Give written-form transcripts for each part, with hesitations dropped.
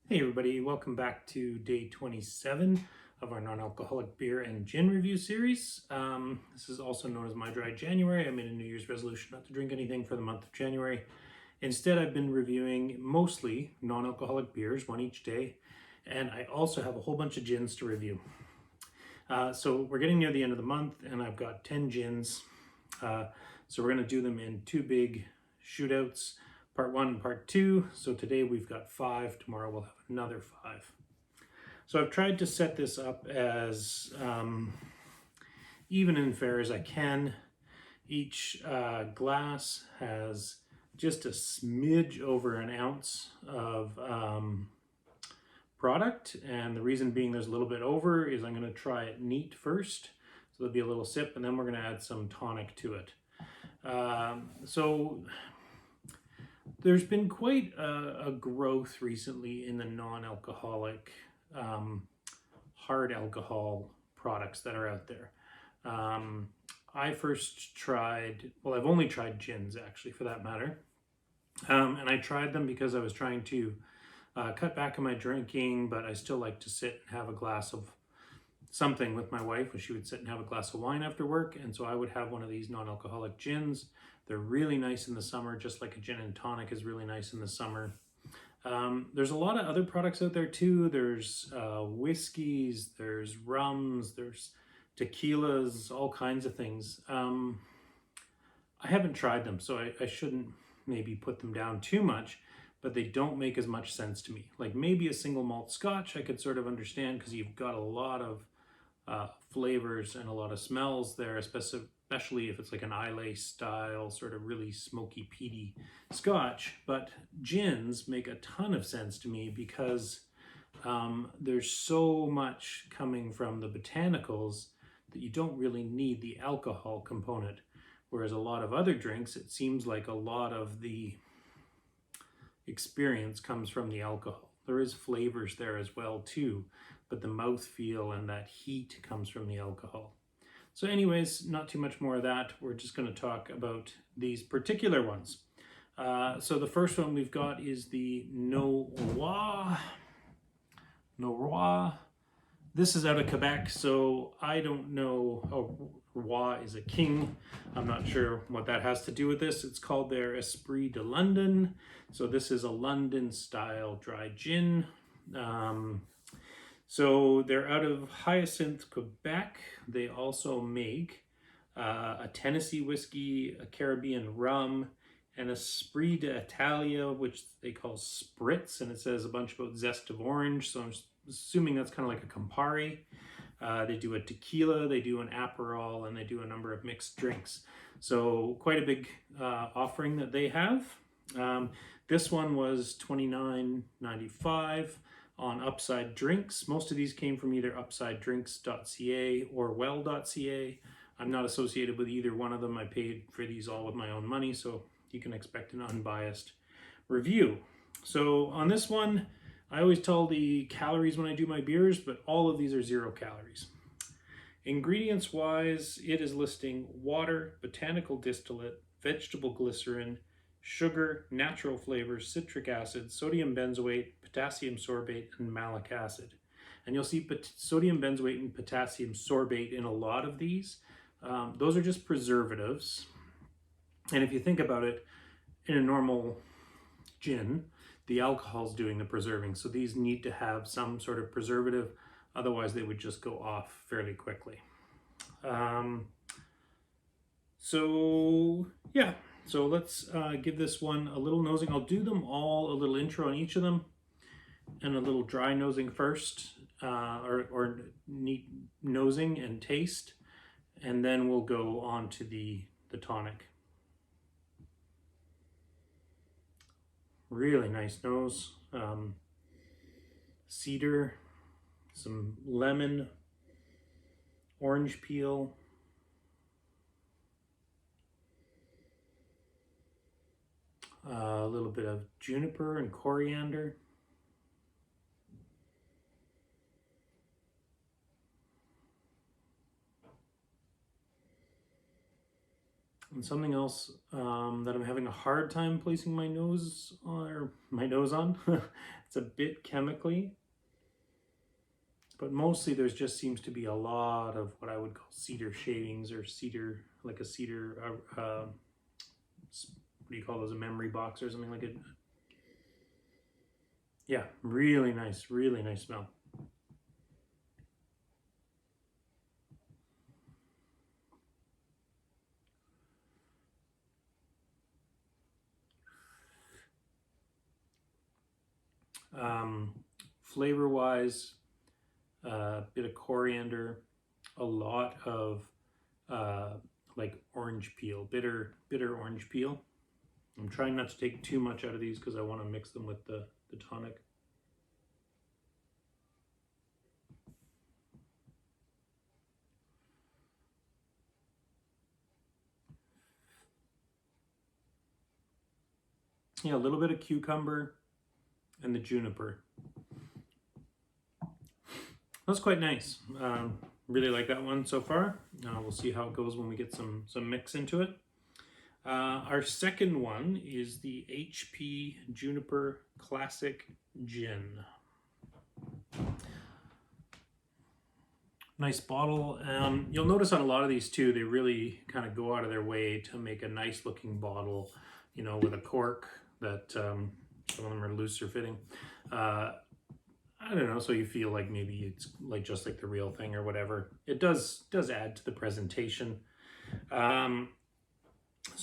Hey everybody, welcome back to day 27 of our non-alcoholic beer and gin review series. This is also known as my dry January. I made a New Year's resolution not to drink anything for the month of January. Instead, I've been reviewing mostly non-alcoholic beers, one each day, and I also have a whole bunch of gins to review. So we're getting near the end of the month and I've got 10 gins. So we're going to do them in two big shootouts. Part 1 and Part 2. So today we've got 5. Tomorrow we'll have another 5. So I've tried to set this up as even and fair as I can. Each glass has just a smidge over an ounce of product, and the reason being there's a little bit over is I'm going to try it neat first. So there'll be a little sip, and then we're going to add some tonic to it. So there's been quite a growth recently in the non-alcoholic hard alcohol products that are out there. I first tried, well, I've only tried gins actually for that matter. And I tried them because I was trying to cut back on my drinking, but I still like to sit and have a glass of something with my wife, when she would sit and have a glass of wine after work. And so I would have one of these non-alcoholic gins. They're really nice in the summer, just like a gin and tonic is really nice in the summer. There's a lot of other products out there too. There's whiskeys, there's rums, there's tequilas, all kinds of things. I haven't tried them, so I shouldn't maybe put them down too much, but they don't make as much sense to me. Like maybe a single malt scotch I could sort of understand because you've got a lot of flavors and a lot of smells there, especially if it's like an Islay style, sort of really smoky, peaty scotch. But gins make a ton of sense to me because there's so much coming from the botanicals that you don't really need the alcohol component. Whereas a lot of other drinks, it seems like a lot of the experience comes from the alcohol. There is flavors there as well too, but the mouthfeel and that heat comes from the alcohol. So anyways, not too much more of that. We're just going to talk about these particular ones. So the first one we've got is the Noroi. This is out of Quebec, so I don't know. Oh, Roi is a king. I'm not sure what that has to do with this. It's called their Esprit de London. So this is a London style dry gin. So they're out of Hyacinthe, Quebec. They also make a Tennessee whiskey, a Caribbean rum, and Esprit d'Italia, which they call spritz, and it says a bunch about zest of orange. So I'm assuming that's kind of like a Campari. They do a tequila, they do an Aperol, and they do a number of mixed drinks. So quite a big offering that they have. This one was $29.95 on Upside Drinks. Most of these came from either upsidedrinks.ca or well.ca. I'm not associated with either one of them. I paid for these all with my own money, so you can expect an unbiased review. So on this one, I always tell the calories when I do my beers, but all of these are 0 calories. Ingredients wise, it is listing water, botanical distillate, vegetable glycerin, sugar, natural flavors, citric acid, sodium benzoate, potassium sorbate, and malic acid. And you'll see sodium benzoate and potassium sorbate in a lot of these. Those are just preservatives. And if you think about it, in a normal gin, the alcohol's doing the preserving. So these need to have some sort of preservative, otherwise they would just go off fairly quickly. So yeah, so let's give this one a little nosing. I'll do them all a little intro on each of them and a little dry nosing first, or neat nosing and taste, and then we'll go on to the tonic. Really nice nose. Cedar, some lemon, orange peel, a little bit of juniper and coriander, And something else that I'm having a hard time placing my nose on, it's a bit chemically, but mostly there's just seems to be a lot of what I would call cedar shavings, or cedar, like a cedar, what do you call those, a memory box or something like it. Yeah, really nice smell. Flavor wise, a bit of coriander, a lot of like orange peel, bitter orange peel. I'm trying not to take too much out of these because I want to mix them with the tonic. Yeah, a little bit of cucumber and the juniper. That's quite nice. Really like that one so far. We'll see how it goes when we get some mix into it. Our second one is the HP Juniper Classic Gin. Nice bottle. You'll notice on a lot of these too, they really kind of go out of their way to make a nice looking bottle, you know, with a cork that some of them are looser fitting. I don't know, so you feel like maybe it's like just like the real thing or whatever. It does add to the presentation. So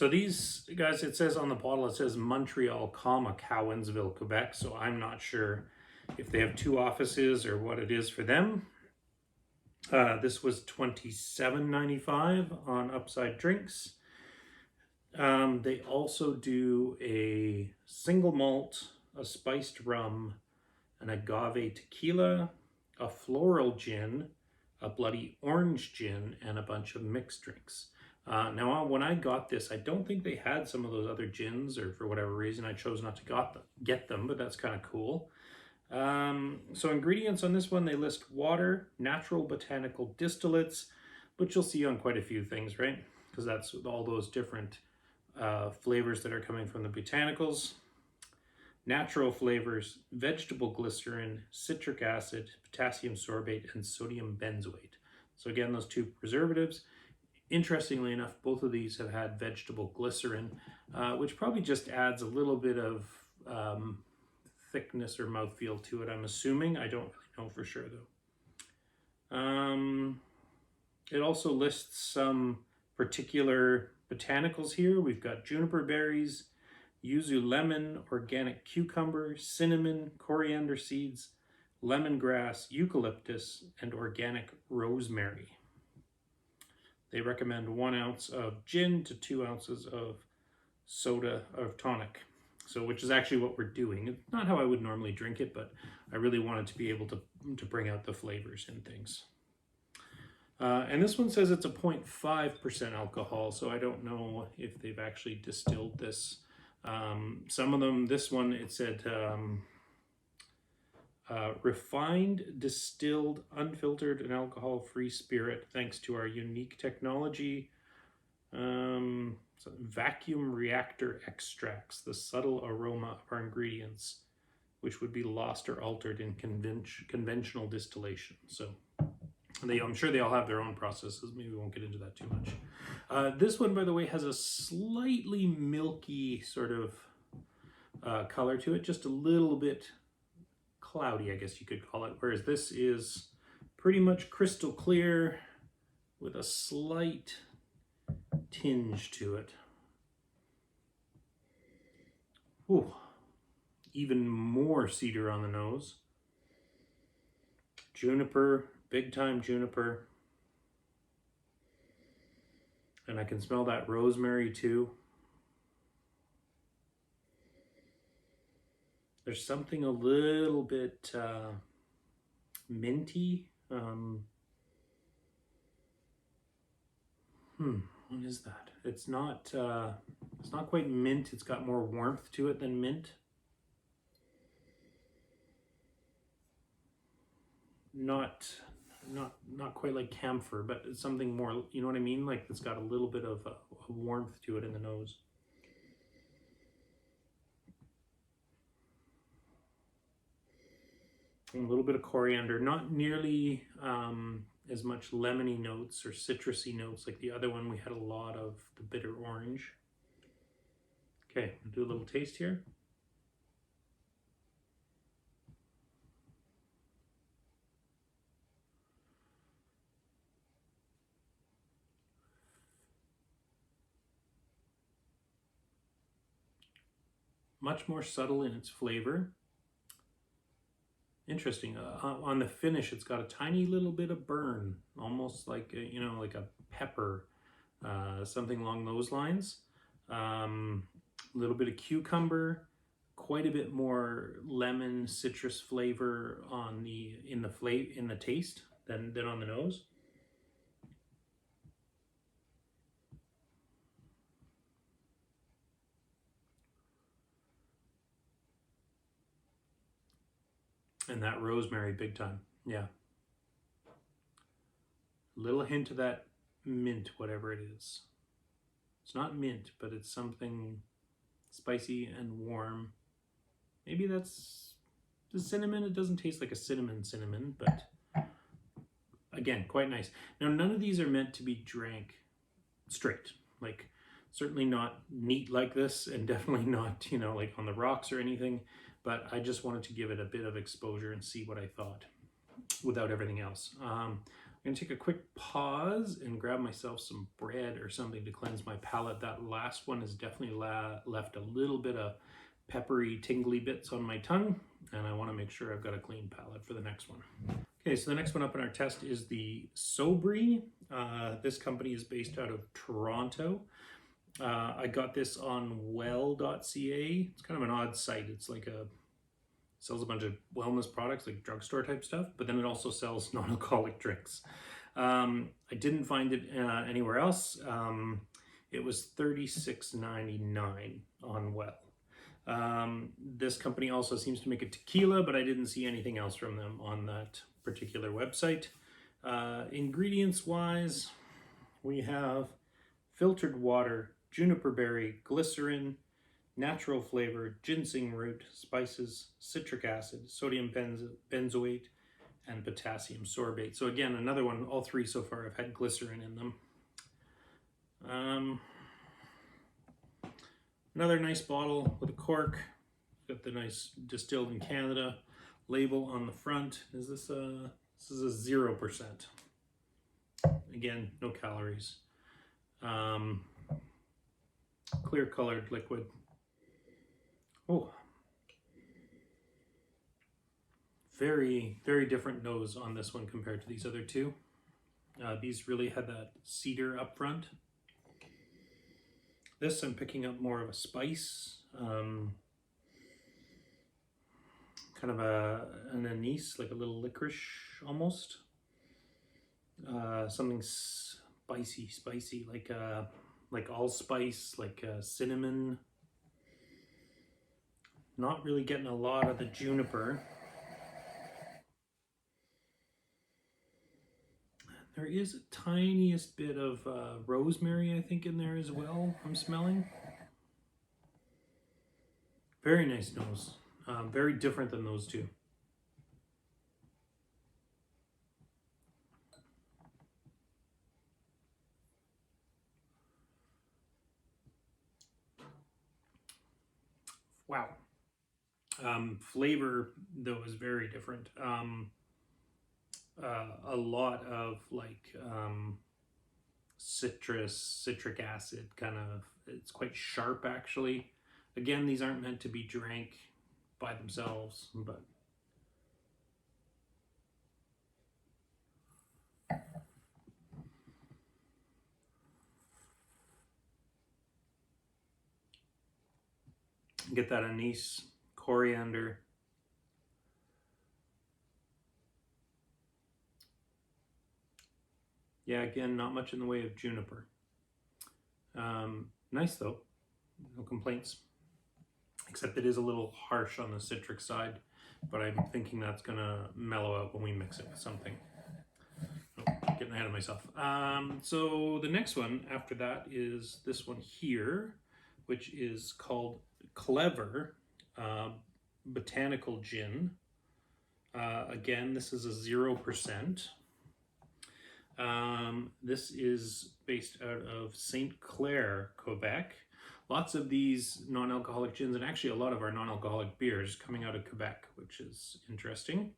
these guys, it says on the bottle, it says Montreal, Cowansville, Quebec. So I'm not sure if they have two offices or what it is for them. This was $27.95 on Upside Drinks. They also do a single malt, a spiced rum, an agave tequila, a floral gin, a bloody orange gin, and a bunch of mixed drinks. Now, when I got this, I don't think they had some of those other gins, or for whatever reason, I chose not to get them, but that's kind of cool. So ingredients on this one, they list water, natural botanical distillates, which you'll see on quite a few things, right? Because that's all those different flavors that are coming from the botanicals. Natural flavors, vegetable glycerin, citric acid, potassium sorbate, and sodium benzoate. So again, those two preservatives. Interestingly enough, both of these have had vegetable glycerin, which probably just adds a little bit of thickness or mouthfeel to it, I'm assuming. I don't really know for sure, though. It also lists some particular botanicals here. We've got juniper berries, yuzu lemon, organic cucumber, cinnamon, coriander seeds, lemongrass, eucalyptus, and organic rosemary. They recommend 1 ounce of gin to 2 ounces of soda of tonic. So, which is actually what we're doing. It's not how I would normally drink it, but I really wanted to be able to bring out the flavors and things. And this one says it's a 0.5% alcohol, so I don't know if they've actually distilled this. Some of them, this one, it said refined, distilled, unfiltered, and alcohol-free spirit thanks to our unique technology. So vacuum reactor extracts the subtle aroma of our ingredients, which would be lost or altered in conventional distillation. So I'm sure they all have their own processes. Maybe we won't get into that too much. This one, by the way, has a slightly milky sort of color to it, just a little bit cloudy, I guess you could call it. Whereas this is pretty much crystal clear with a slight tinge to it. Ooh, even more cedar on the nose. Juniper, big time juniper. And I can smell that rosemary too. There's something a little bit minty. What is that? It's not quite mint. It's got more warmth to it than mint. Not quite like camphor, but it's something more, you know what I mean? Like it's got a little bit of a warmth to it in the nose. And a little bit of coriander, not nearly as much lemony notes or citrusy notes like the other one. We had a lot of the bitter orange. Okay, I'll do a little taste here. Much more subtle in its flavor. Interesting. On the finish, it's got a tiny little bit of burn, almost like a, like a pepper, something along those lines. A little bit of cucumber, quite a bit more lemon citrus flavor on in the taste than on the nose. And that rosemary, big time. Yeah. A little hint of that mint, whatever it is. It's not mint, but it's something spicy and warm. Maybe that's the cinnamon. It doesn't taste like a cinnamon, but again, quite nice. Now, none of these are meant to be drank straight. Like, certainly not neat like this, and definitely not, like on the rocks or anything. But I just wanted to give it a bit of exposure and see what I thought without everything else. I'm going to take a quick pause and grab myself some bread or something to cleanse my palate. That last one has definitely left a little bit of peppery, tingly bits on my tongue, and I want to make sure I've got a clean palate for the next one. Okay, so the next one up in our test is the Sobrii. This company is based out of Toronto. I got this on well.ca. It's kind of an odd site. It's like sells a bunch of wellness products, like drugstore type stuff, but then it also sells non-alcoholic drinks. I didn't find it anywhere else. It was $36.99 on Well. This company also seems to make a tequila, but I didn't see anything else from them on that particular website. Ingredients wise, we have filtered water, juniper berry, glycerin, natural flavor, ginseng root, spices, citric acid, sodium benzoate, and potassium sorbate. So again, another one, all three so far have had glycerin in them. Another nice bottle with a cork. Got the nice distilled in Canada label on the front. This is a 0%. Again, no calories. Clear colored liquid. Oh, very, very different nose on this one compared to these other two. These really had that cedar up front. This, I'm picking up more of a spice, kind of an anise, like a little licorice almost. Something spicy, like allspice, like cinnamon. Not really getting a lot of the juniper. There is a tiniest bit of rosemary, I think, in there as well, I'm smelling. Very nice nose. Very different than those two. Wow. Flavor, though, is very different. A lot of like citric acid kind of, it's quite sharp actually. Again, these aren't meant to be drank by themselves, but get that anise, coriander. Yeah, again, not much in the way of juniper. Nice though, no complaints. Except it is a little harsh on the citric side, but I'm thinking that's gonna mellow out when we mix it with something. Oh, getting ahead of myself. So the next one after that is this one here, which is called Clever Botanical Gin. Again, this is a 0%. This is based out of St. Clair, Quebec. Lots of these non-alcoholic gins, and actually a lot of our non-alcoholic beers coming out of Quebec, which is interesting.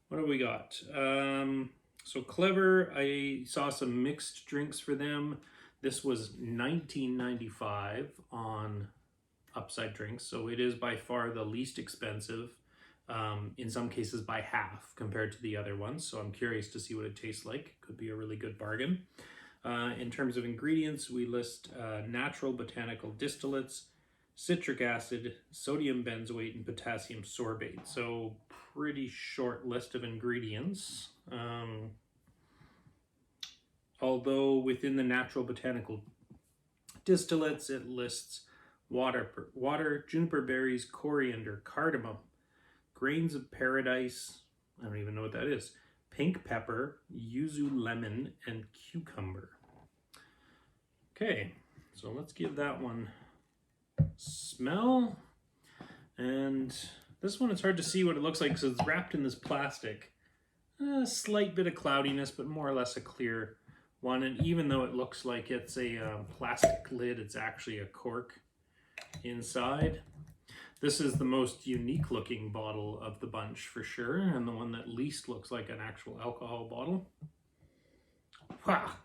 What do we got? So Clever, I saw some mixed drinks for them. This was $19.95 on Upside Drinks, so it is by far the least expensive, in some cases by half compared to the other ones, so I'm curious to see what it tastes like. Could be a really good bargain. In terms of ingredients, we list natural botanical distillates, citric acid, sodium benzoate, and potassium sorbate. So pretty short list of ingredients. Although within the natural botanical distillates, it lists water, juniper berries, coriander, cardamom, grains of paradise, I don't even know what that is, pink pepper, yuzu lemon, and cucumber. Okay, so let's give that one a smell. And this one, it's hard to see what it looks like because it's wrapped in this plastic. A slight bit of cloudiness, but more or less a clear one. And even though it looks like it's a plastic lid, it's actually a cork inside. This is the most unique looking bottle of the bunch for sure, and the one that least looks like an actual alcohol bottle. Ha!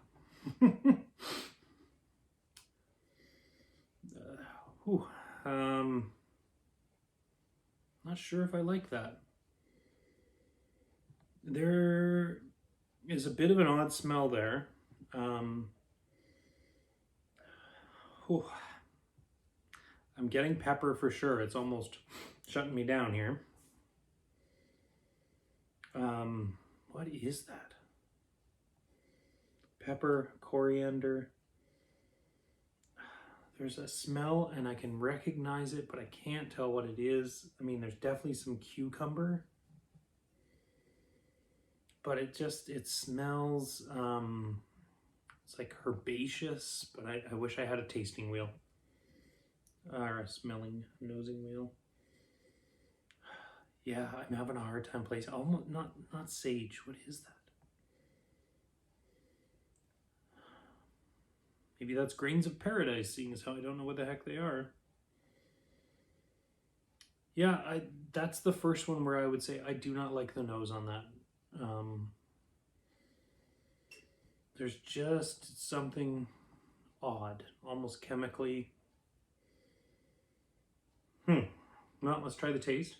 Not sure if I like that. There is a bit of an odd smell there. I'm getting pepper for sure. It's almost shutting me down here. What is that? Pepper, coriander. There's a smell and I can recognize it, but I can't tell what it is. I mean, there's definitely some cucumber, but it smells, it's like herbaceous, but I wish I had a tasting wheel. Or a nosing wheel. Yeah, I'm having a hard time placing. Almost not sage. What is that? Maybe that's grains of paradise, seeing as how I don't know what the heck they are. Yeah, that's the first one where I would say I do not like the nose on that. There's just something odd, almost chemically. Well, let's try the taste.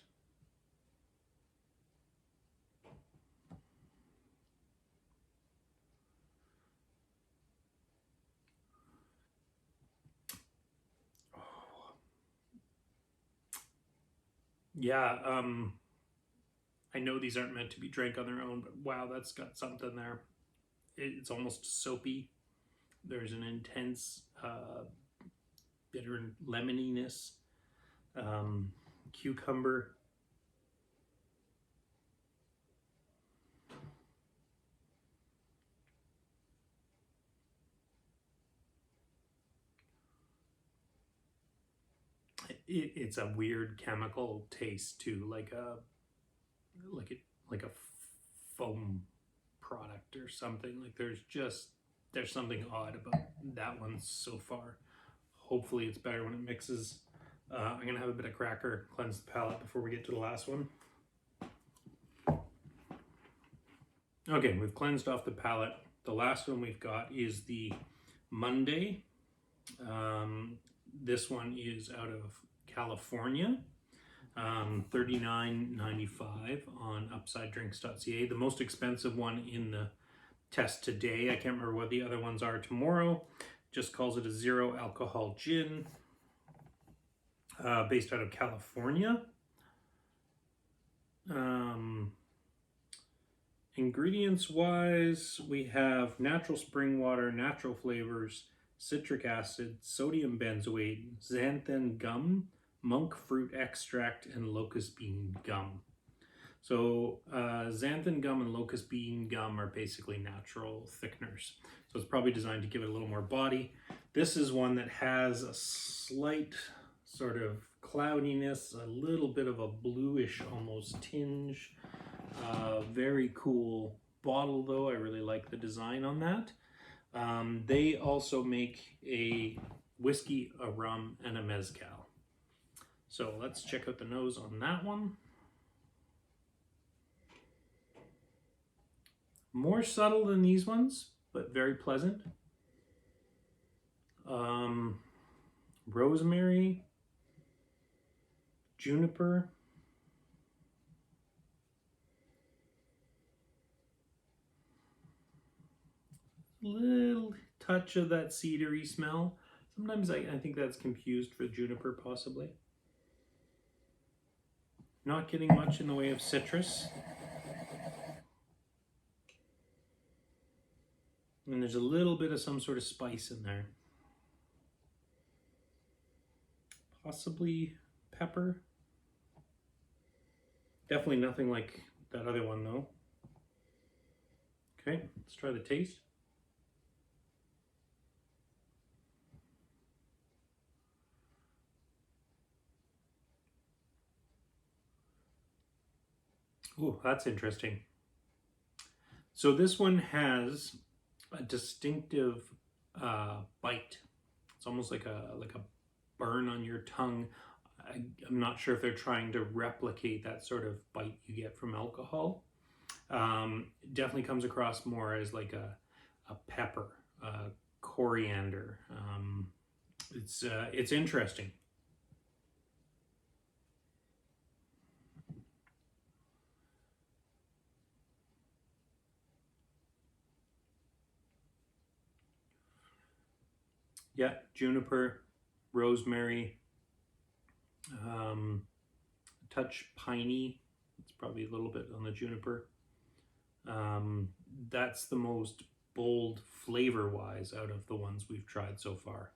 Yeah, I know these aren't meant to be drank on their own, but wow, that's got something there. It's almost soapy. There's an intense bitter lemoniness. Cucumber. It's a weird chemical taste too, like a foam product or something. Like there's something odd about that one so far. Hopefully it's better when it mixes. I'm gonna have a bit of cracker, cleanse the palate before we get to the last one. Okay, we've cleansed off the palate. The last one we've got is the Monday. This one is out of California. $39.95 on upsidedrinks.ca. The most expensive one in the test today. I can't remember what the other ones are tomorrow. Just calls it a 0 alcohol gin. Based out of California. Ingredients wise, we have natural spring water, natural flavors, citric acid, sodium benzoate, xanthan gum, monk fruit extract, and locust bean gum. So xanthan gum and locust bean gum are basically natural thickeners. So it's probably designed to give it a little more body. This is one that has a slight sort of cloudiness, a little bit of a bluish almost tinge. Very cool bottle though. I really like the design on that. They also make a whiskey, a rum, and a mezcal. So let's check out the nose on that one. More subtle than these ones, but very pleasant. Rosemary, juniper, little touch of that cedary smell. Sometimes I think that's confused for juniper, possibly. Not getting much in the way of citrus. And there's a little bit of some sort of spice in there. Possibly pepper. Definitely nothing like that other one though. Okay, let's try the taste. Oh, that's interesting. So this one has a distinctive bite. It's almost like a burn on your tongue. I'm not sure if they're trying to replicate that sort of bite you get from alcohol. It definitely comes across more as like a pepper, coriander. It's interesting. Yeah, juniper, rosemary, touch piney. It's probably a little bit on the juniper. That's the most bold flavor-wise out of the ones we've tried so far.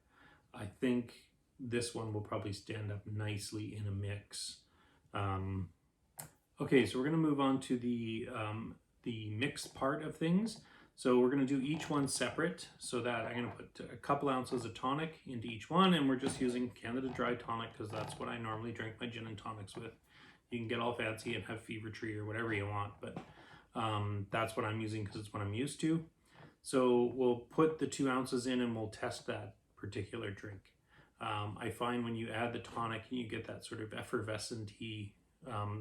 I think this one will probably stand up nicely in a mix. Okay, so we're going to move on to the mixed part of things. So we're going to do each one separate, so that I'm going to put a couple ounces of tonic into each one, and we're just using Canada Dry tonic because that's what I normally drink my gin and tonics with. You can get all fancy and have Fever Tree or whatever you want, but that's what I'm using because it's what I'm used to. So we'll put the 2 ounces in and we'll test that particular drink. I find when you add the tonic and you get that sort of effervescent-y,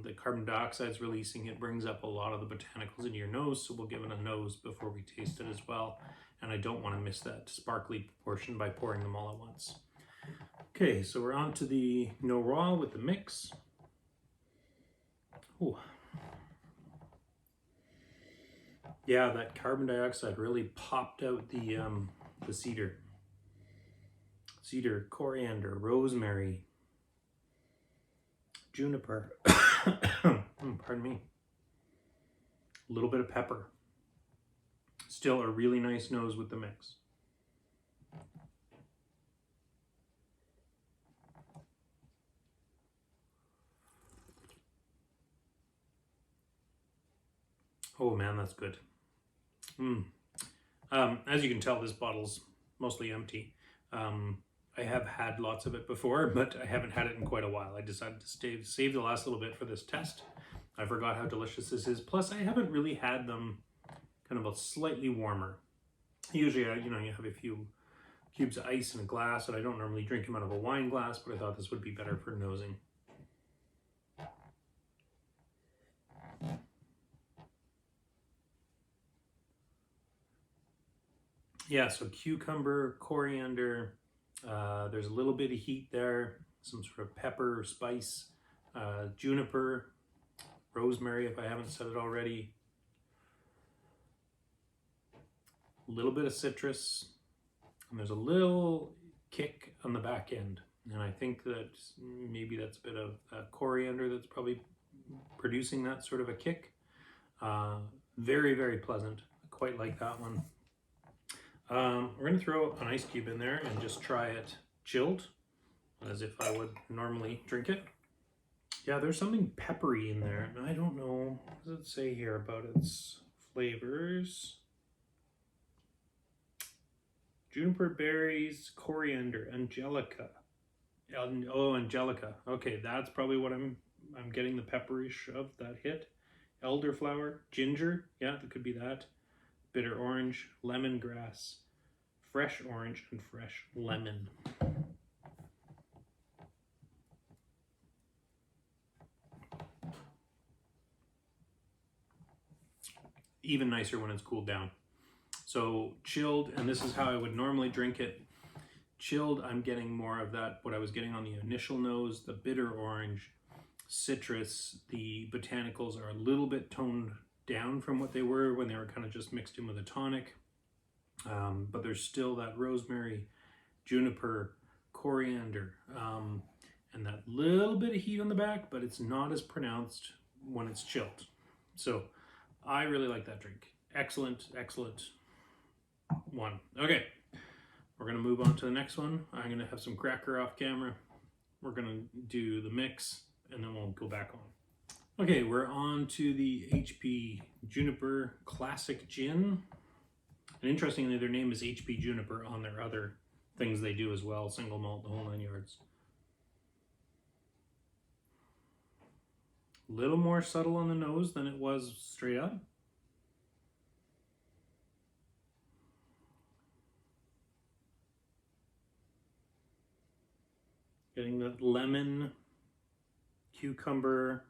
the carbon dioxide is releasing, it brings up a lot of the botanicals in your nose, so we'll give it a nose before we taste it as well. And I don't want to miss that sparkly portion by pouring them all at once. Okay, so we're on to the Noroi with the mix. Ooh. Yeah, that carbon dioxide really popped out the cedar. Cedar, coriander, rosemary, juniper. Pardon me. A little bit of pepper. Still a really nice nose with the mix. Oh man, that's good. As you can tell, this bottle's mostly empty. I have had lots of it before, but I haven't had it in quite a while. I decided to save the last little bit for this test. I forgot how delicious this is. Plus, I haven't really had them kind of a slightly warmer. Usually, you have a few cubes of ice in a glass, and I don't normally drink them out of a wine glass, but I thought this would be better for nosing. Yeah, so cucumber, coriander, there's a little bit of heat there, some sort of pepper or spice, juniper, rosemary if I haven't said it already, a little bit of citrus, and there's a little kick on the back end. And I think that maybe that's a bit of coriander that's probably producing that sort of a kick. Very, very pleasant. I quite like that one. We're going to throw an ice cube in there and just try it chilled, as if I would normally drink it. Yeah, there's something peppery in there. I don't know. What does it say here about its flavors? Juniper berries, coriander, angelica. Oh, angelica. Okay, that's probably what I'm getting the pepperish of that hit. Elderflower, ginger. Yeah, that could be that. Bitter orange, lemongrass, fresh orange, and fresh lemon. Even nicer when it's cooled down. So chilled, and this is how I would normally drink it. Chilled, I'm getting more of that, what I was getting on the initial nose, the bitter orange, citrus. The botanicals are a little bit toned down from what they were when they were kind of just mixed in with a tonic. But there's still that rosemary, juniper, coriander, and that little bit of heat on the back, but it's not as pronounced when it's chilled. So I really like that drink. Excellent, excellent one. Okay, we're gonna move on to the next one. I'm gonna have some cracker off camera. We're gonna do the mix and then we'll go back on. Okay, we're on to the HP Juniper Classic Gin. And interestingly, their name is HP Juniper on their other things they do as well, single malt, the whole 9 yards. A little more subtle on the nose than it was straight up. Getting the lemon, cucumber.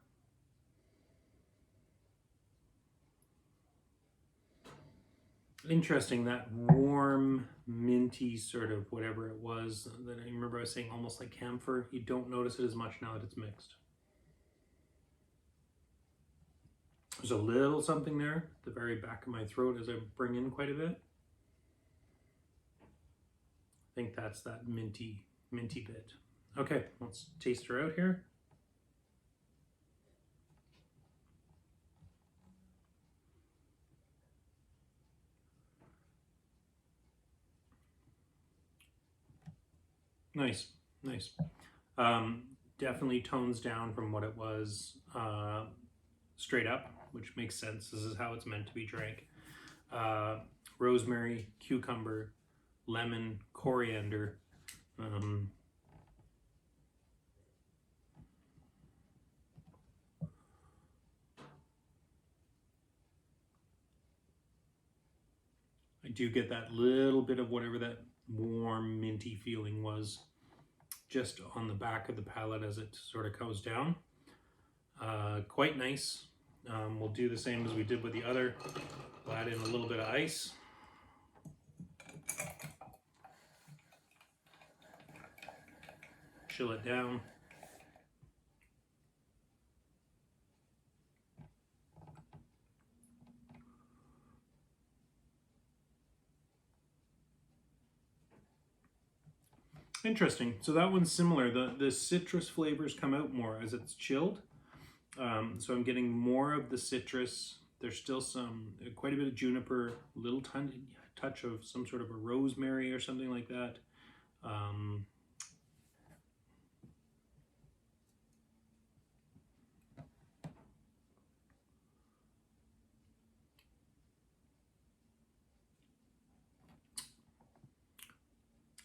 Interesting, that warm, minty sort of whatever it was that I remember I was saying almost like camphor. You don't notice it as much now that it's mixed. There's a little something there at the very back of my throat as I bring in quite a bit. I think that's that minty bit. Okay, let's taste her out here. Nice, nice. Definitely tones down from what it was straight up, which makes sense. This is how it's meant to be drank. Rosemary, cucumber, lemon, coriander. I do get that little bit of whatever that warm, minty feeling was just on the back of the palate as it sort of goes down. Quite nice. We'll do the same as we did with the other. We'll add in a little bit of ice. Chill it down. Interesting. So that one's similar. The citrus flavors come out more as it's chilled. So I'm getting more of the citrus. There's still quite a bit of juniper, little tiny touch of some sort of a rosemary or something like that.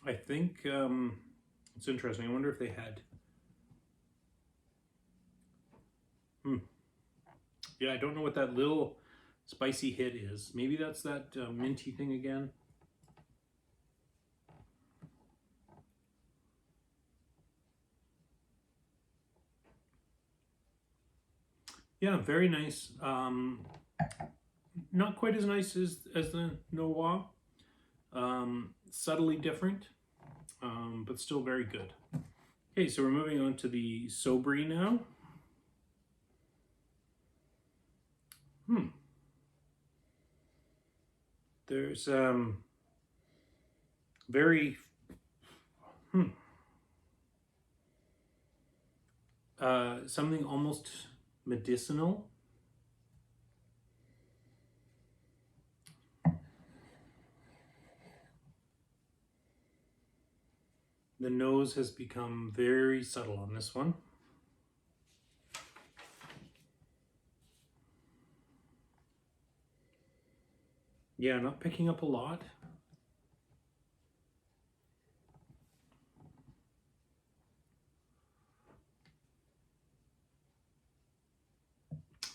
I think it's interesting. I wonder if they had. Yeah, I don't know what that little spicy hit is. Maybe that's that minty thing again. Yeah, very nice. Not quite as nice as the Noroi. Subtly different, but still very good. Okay, so we're moving on to the Sobrii now. There's very something almost medicinal. The nose has become very subtle on this one. Yeah, not picking up a lot.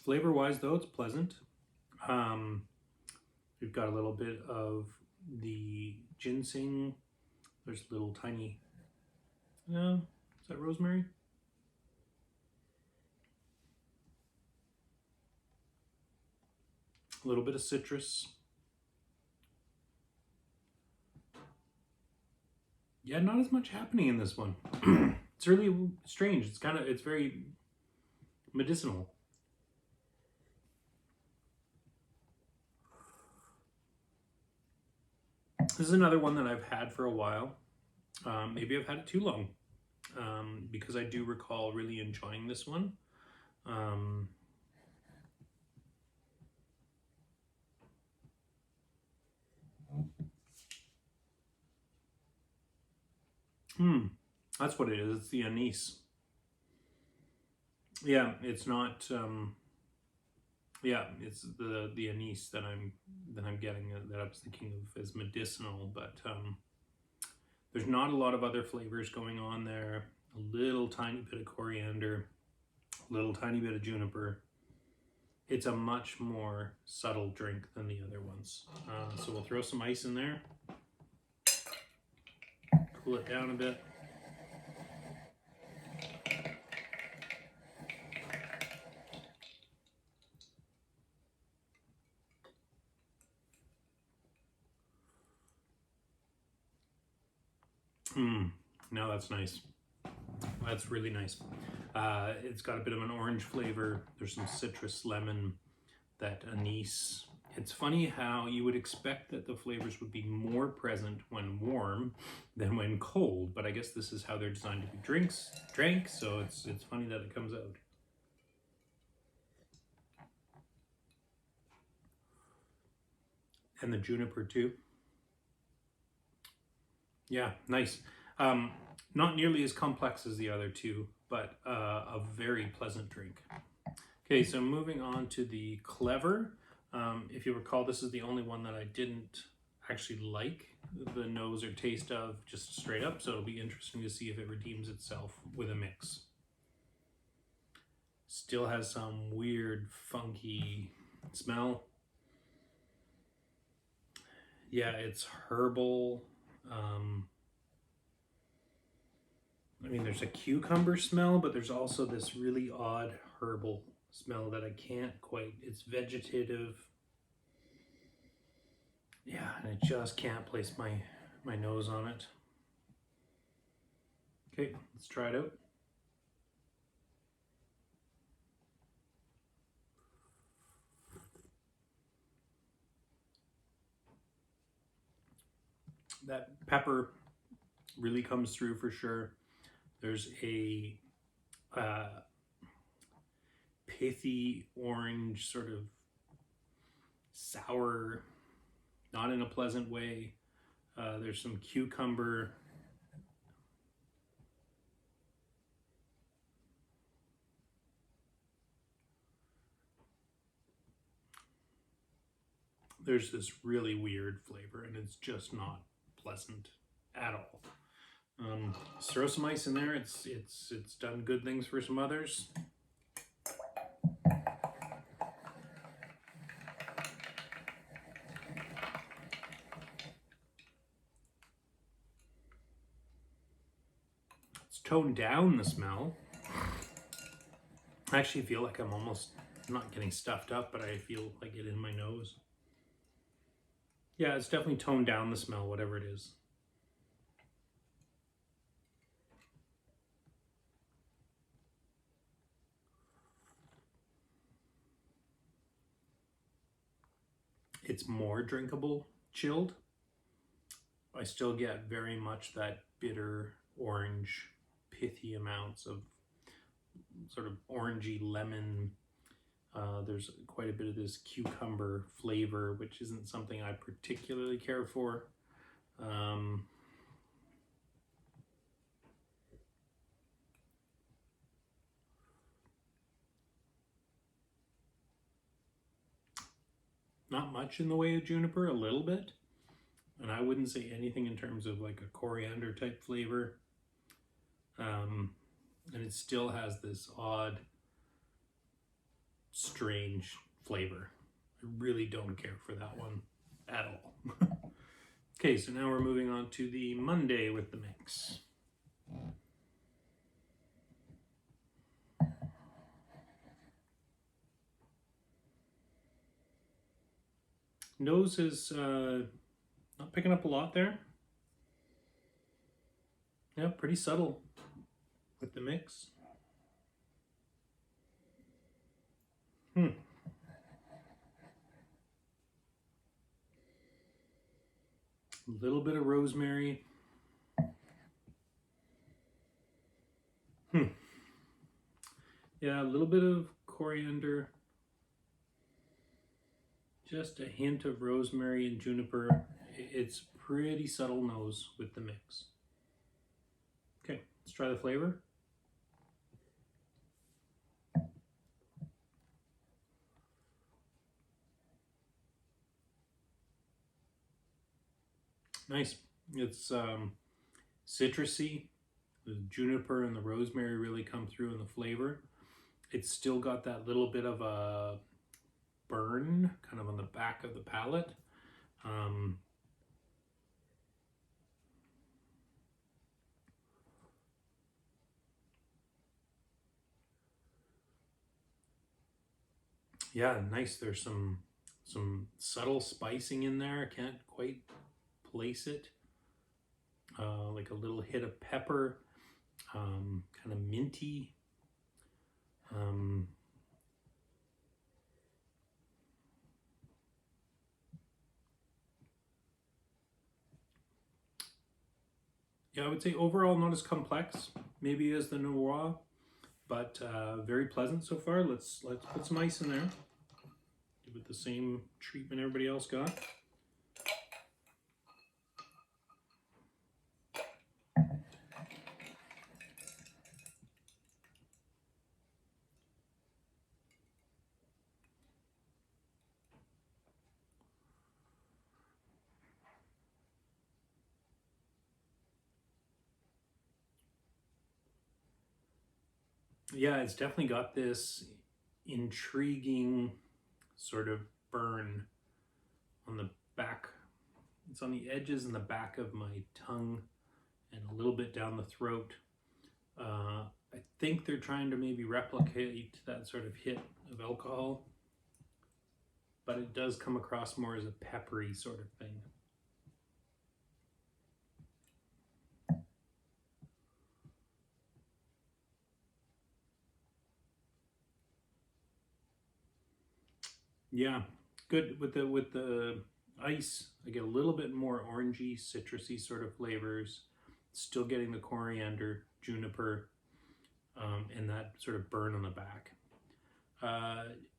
Flavor-wise, though, it's pleasant. We've got a little bit of the ginseng. There's little tiny, no, is that rosemary? A little bit of citrus. Yeah, not as much happening in this one. It's really strange. It's very medicinal. This is another one that I've had for a while. Maybe I've had it too long, because I do recall really enjoying this one. That's what it is. It's the anise. Yeah, it's not. Yeah, it's the anise that I'm getting, that I was thinking of as medicinal, but there's not a lot of other flavors going on there. A little tiny bit of coriander, a little tiny bit of juniper. It's a much more subtle drink than the other ones. So we'll throw some ice in there, cool it down a bit. Now that's nice. That's really nice. It's got a bit of an orange flavor. There's some citrus, lemon, that anise. It's funny how you would expect that the flavors would be more present when warm than when cold, but I guess this is how they're designed to be drank, so it's funny that it comes out. And the juniper too. Yeah, nice. Not nearly as complex as the other two, but a very pleasant drink. Okay, so moving on to the Clever. If you recall, this is the only one that I didn't actually like the nose or taste of just straight up, so it'll be interesting to see if it redeems itself with a mix. Still has some weird, funky smell. Yeah, it's herbal. I mean, there's a cucumber smell, but there's also this really odd herbal smell that I can't quite, it's vegetative. Yeah, and I just can't place my nose on it. Okay, let's try it out. That pepper really comes through for sure. There's a pithy orange, sort of sour, not in a pleasant way. There's some cucumber. There's this really weird flavor, and it's just not pleasant at all. Let's throw some ice in there. It's done good things for some others. It's toned down the smell. I actually feel like I'm almost not getting stuffed up, but I feel like it in my nose. Yeah, it's definitely toned down the smell, whatever it is. It's more drinkable chilled. I still get very much that bitter orange, pithy amounts of sort of orangey lemon. There's quite a bit of this cucumber flavor, which isn't something I particularly care for. Not much in the way of juniper, a little bit. And I wouldn't say anything in terms of like a coriander type flavor. And it still has this odd, strange flavor. I really don't care for that one at all. Okay, so now we're moving on to the Monday with the mix. Nose is not picking up a lot there. Yeah, pretty subtle with the mix. A little bit of rosemary. Yeah, a little bit of coriander. Just a hint of rosemary and juniper. It's pretty subtle nose with the mix. Okay, let's try the flavor. Nice. It's citrusy. The juniper and the rosemary really come through in the flavor. It's still got that little bit of a burn kind of on the back of the palate. Yeah, nice. There's some subtle spicing in there. I can't quite place it. Like a little hit of pepper, kind of minty. Yeah, I would say overall not as complex, maybe as the Noroi, but very pleasant so far. Let's put some ice in there. Give it the same treatment everybody else got. Yeah, it's definitely got this intriguing sort of burn on the back. It's on the edges and the back of my tongue and a little bit down the throat. I think they're trying to maybe replicate that sort of hit of alcohol, but it does come across more as a peppery sort of thing. Yeah, good with the ice. I get a little bit more orangey, citrusy sort of flavors. Still getting the coriander, juniper, and that sort of burn on the back.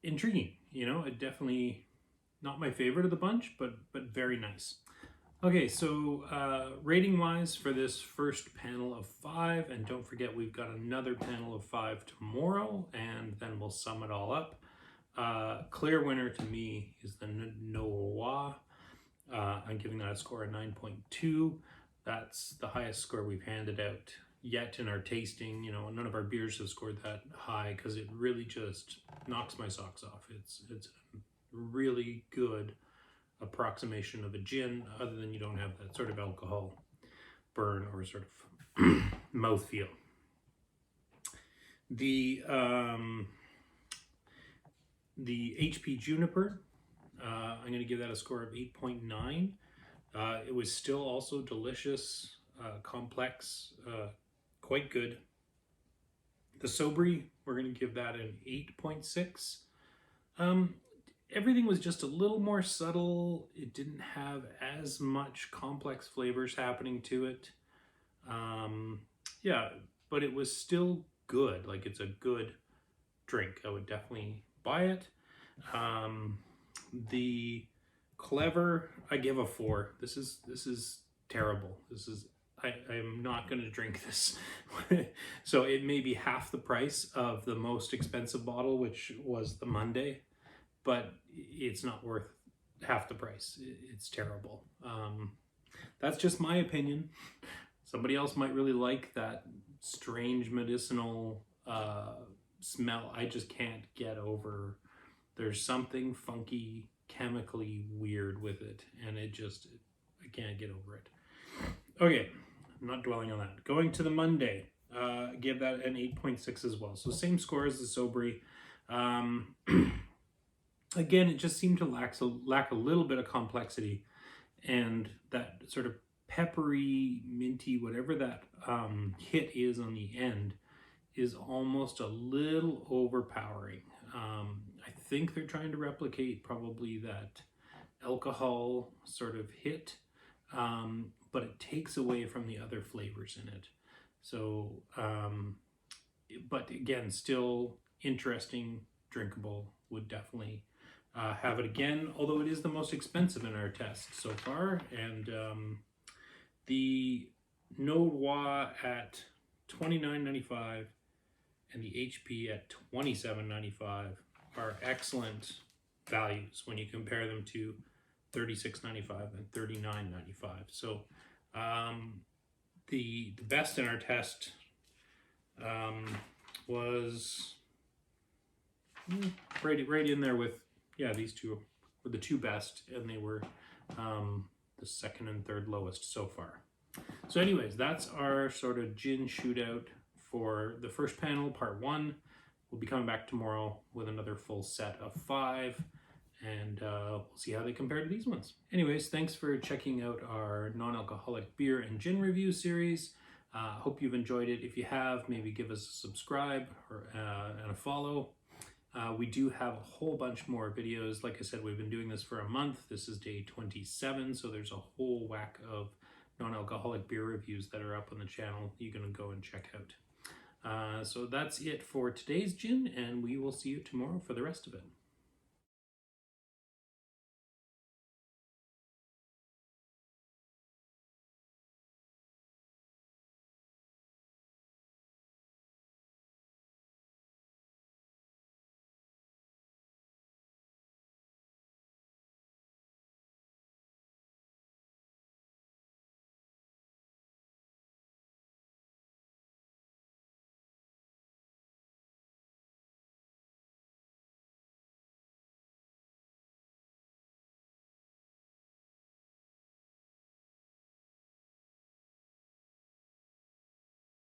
Intriguing, you know. It definitely not my favorite of the bunch, but very nice. Okay, so rating wise for this first panel of 5, and don't forget we've got another panel of 5 tomorrow, and then we'll sum it all up. Clear winner to me is the Noroi. I'm giving that a score of 9.2. That's the highest score we've handed out yet in our tasting. You know, none of our beers have scored that high because it really just knocks my socks off. It's a really good approximation of a gin, other than you don't have that sort of alcohol burn or sort of mouthfeel. The HP Juniper, I'm going to give that a score of 8.9. It was still also delicious, complex, quite good. The Sobrii, we're going to give that an 8.6. Everything was just a little more subtle. It didn't have as much complex flavors happening to it. Yeah, but it was still good. Like, it's a good drink. I would definitely buy it. The Clever, I give a 4. This is terrible. I'm not going to drink this. So it may be half the price of the most expensive bottle, which was the Monday, but it's not worth half the price. It's terrible. That's just my opinion. Somebody else might really like that strange medicinal smell. I just can't get over. There's something funky, chemically weird with it, and I can't get over it. Okay, I'm not dwelling on that. Going to the Monday, give that an 8.6 as well. So same score as the Sobrii. Again, it just seemed to lack a little bit of complexity, and that sort of peppery, minty, whatever that hit is on the end is almost a little overpowering. I think they're trying to replicate probably that alcohol sort of hit, but it takes away from the other flavors in it. So, but again, still interesting, drinkable, would definitely have it again, although it is the most expensive in our test so far. And the Noroi at $29.95 and the HP at $27.95 are excellent values when you compare them to $36.95 and $39.95. So the best in our test was right in there with, yeah, these two were the two best, and they were the second and third lowest so far. So anyways, that's our sort of gin shootout for the first panel, part 1. We'll be coming back tomorrow with another full set of 5, and we'll see how they compare to these ones. Anyways, thanks for checking out our non-alcoholic beer and gin review series. Hope you've enjoyed it. If you have, maybe give us a subscribe or, and a follow. We do have a whole bunch more videos. Like I said, we've been doing this for a month. This is day 27, so there's a whole whack of non-alcoholic beer reviews that are up on the channel you're going to go and check out. So that's it for today's gin, and we will see you tomorrow for the rest of it.